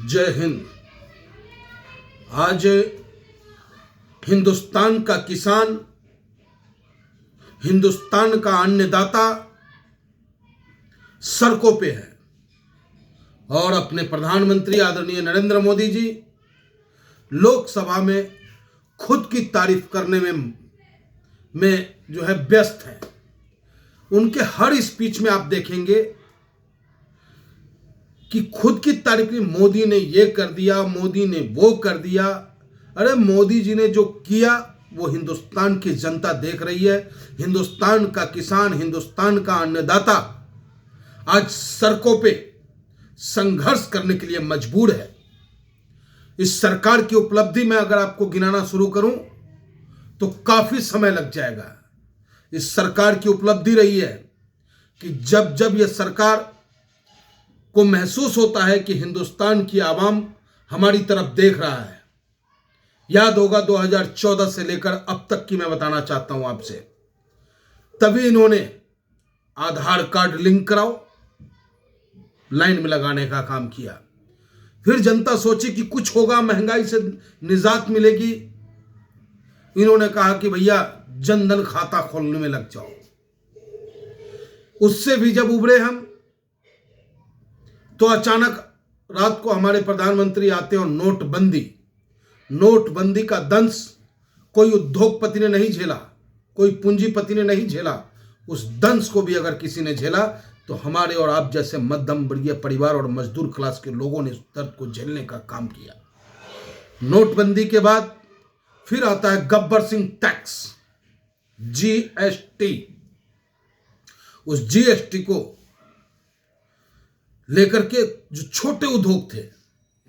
जय हिंद। आज हिंदुस्तान का किसान, हिंदुस्तान का अन्नदाता सड़कों पे है और अपने प्रधानमंत्री आदरणीय नरेंद्र मोदी जी लोकसभा में खुद की तारीफ करने में जो है व्यस्त हैं। उनके हर स्पीच में आप देखेंगे कि खुद की तारीफ की, मोदी ने ये कर दिया, मोदी ने वो कर दिया। अरे मोदी जी ने जो किया वो हिंदुस्तान की जनता देख रही है। हिंदुस्तान का किसान, हिंदुस्तान का अन्नदाता आज सड़कों पे संघर्ष करने के लिए मजबूर है। इस सरकार की उपलब्धि में अगर आपको गिनाना शुरू करूं तो काफी समय लग जाएगा। इस सरकार की उपलब्धि रही है कि जब जब यह सरकार को महसूस होता है कि हिंदुस्तान की आवाम हमारी तरफ देख रहा है। याद होगा 2014 से लेकर अब तक की मैं बताना चाहता हूं आपसे, तभी इन्होंने आधार कार्ड लिंक कराओ, लाइन में लगाने का काम किया। फिर जनता सोची कि कुछ होगा, महंगाई से निजात मिलेगी। इन्होंने कहा कि भैया जनधन खाता खोलने में लग जाओ। उससे भी जब उभरे हम तो अचानक रात को हमारे प्रधानमंत्री आते और नोटबंदी का दंश कोई उद्योगपति ने नहीं झेला, कोई पूंजीपति ने नहीं झेला। उस दंश को भी अगर किसी ने झेला तो हमारे और आप जैसे मध्यम वर्गीय परिवार और मजदूर क्लास के लोगों ने उस दर्द को झेलने का काम किया। नोटबंदी के बाद फिर आता है गब्बर सिंह टैक्स, जीएसटी। उस जीएसटी को लेकर के जो छोटे उद्योग थे,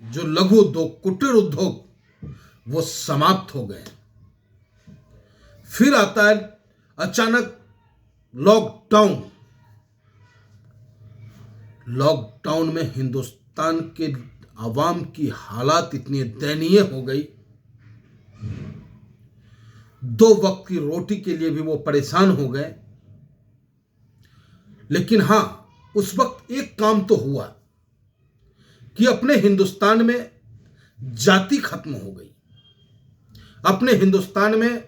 जो लघु उद्योग, कुटीर उद्योग, वो समाप्त हो गए। फिर आता है अचानक लॉकडाउन में हिंदुस्तान के आवाम की हालात इतनी दयनीय हो गई, 2 वक्त की रोटी के लिए भी वो परेशान हो गए। लेकिन हां, उस वक्त एक काम तो हुआ कि अपने हिंदुस्तान में जाति खत्म हो गई। अपने हिंदुस्तान में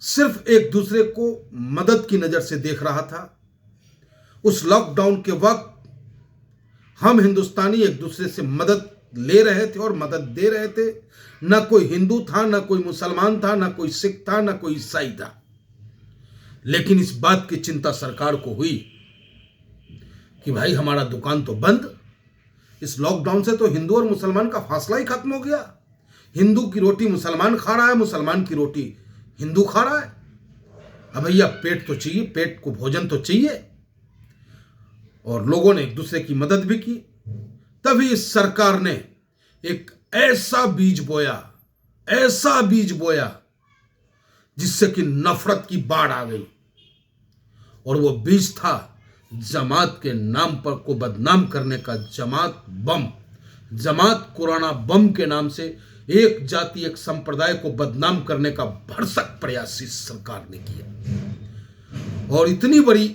सिर्फ एक दूसरे को मदद की नजर से देख रहा था। उस लॉकडाउन के वक्त हम हिंदुस्तानी एक दूसरे से मदद ले रहे थे और मदद दे रहे थे। ना कोई हिंदू था, ना कोई मुसलमान था, ना कोई सिख था, ना कोई ईसाई था। लेकिन इस बात की चिंता सरकार को हुई कि भाई हमारा दुकान तो बंद। इस लॉकडाउन से तो हिंदू और मुसलमान का फासला ही खत्म हो गया। हिंदू की रोटी मुसलमान खा रहा है, मुसलमान की रोटी हिंदू खा रहा है। अब भैया पेट तो चाहिए, पेट को भोजन तो चाहिए। और लोगों ने एक दूसरे की मदद भी की। तभी इस सरकार ने एक ऐसा बीज बोया जिससे कि नफरत की बाढ़ आ गई। और वो बीज था जमात के नाम पर को बदनाम करने का। जमात कोरोना बम के नाम से एक जाति, एक संप्रदाय को बदनाम करने का भरसक प्रयास इस सरकार ने किया और इतनी बड़ी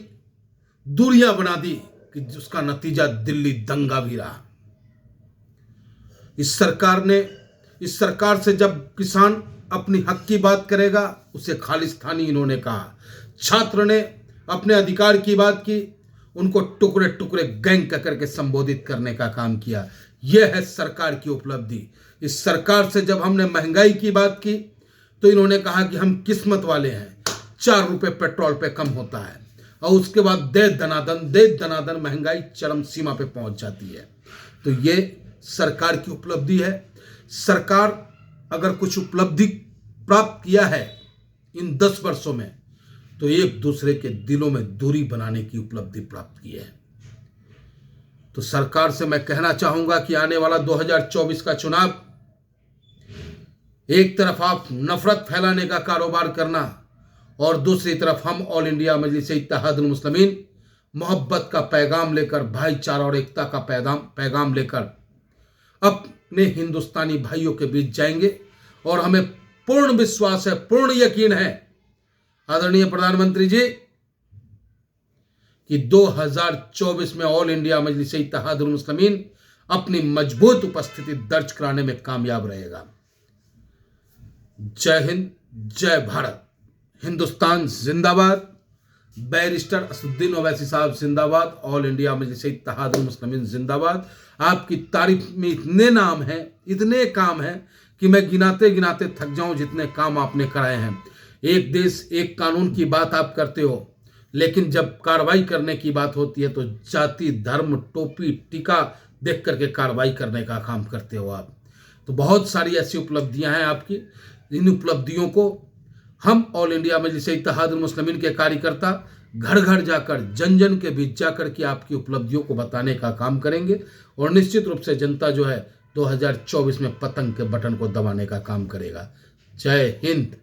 दूरियां बना दी कि जिसका नतीजा दिल्ली दंगा भी रहा। इस सरकार से जब किसान अपनी हक की बात करेगा उसे खालिस्तानी इन्होंने कहा। छात्र ने अपने अधिकार की बात की, उनको टुकड़े टुकड़े गैंग करके संबोधित करने का काम किया। यह है सरकार की उपलब्धि। इस सरकार से जब हमने महंगाई की बात की तो इन्होंने कहा कि हम किस्मत वाले हैं, 4 रुपए पेट्रोल पे कम होता है। और उसके बाद दे दनादन महंगाई चरम सीमा पे पहुंच जाती है। तो ये सरकार की उपलब्धि है। सरकार अगर कुछ उपलब्धि प्राप्त किया है इन 10 वर्षों में तो एक दूसरे के दिलों में दूरी बनाने की उपलब्धि प्राप्त की है। तो सरकार से मैं कहना चाहूंगा कि आने वाला 2024 का चुनाव, एक तरफ आप नफरत फैलाने का कारोबार करना और दूसरी तरफ हम ऑल इंडिया मजलिस-ए-इत्तेहादुल मुस्लिमीन मोहब्बत का पैगाम लेकर, भाईचारा और एकता का पैगाम लेकर अपने हिंदुस्तानी भाइयों के बीच जाएंगे। और हमें पूर्ण विश्वास है, पूर्ण यकीन है आदरणीय प्रधानमंत्री जी कि 2024 में ऑल इंडिया मजलिस-ए-इत्तेहादुल मुस्लिमीन अपनी मजबूत उपस्थिति दर्ज कराने में कामयाब रहेगा। जय हिंद, जय भारत, हिंदुस्तान जिंदाबाद। बैरिस्टर असदुद्दीन ओवैसी साहब जिंदाबाद। ऑल इंडिया मजलिस इत्तेहादुल मुस्लिमीन जिंदाबाद। आपकी तारीफ में इतने नाम हैं, इतने काम हैं कि मैं गिनाते गिनाते थक जाऊं जितने काम आपने कराए हैं। एक देश एक कानून की बात आप करते हो, लेकिन जब कार्रवाई करने की बात होती है तो जाति, धर्म, टोपी, टीका देख करके कार्रवाई करने का काम करते हो आप। तो बहुत सारी ऐसी उपलब्धियां हैं आपकी। इन उपलब्धियों को हम ऑल इंडिया मजलिस इत्तेहादुल मुस्लिमीन के कार्यकर्ता घर घर जाकर, जन जन के बीच जाकर के आपकी उपलब्धियों को बताने का काम करेंगे और निश्चित रूप से जनता जो है 2024 में पतंग के बटन को दबाने का काम करेगा। जय हिंद।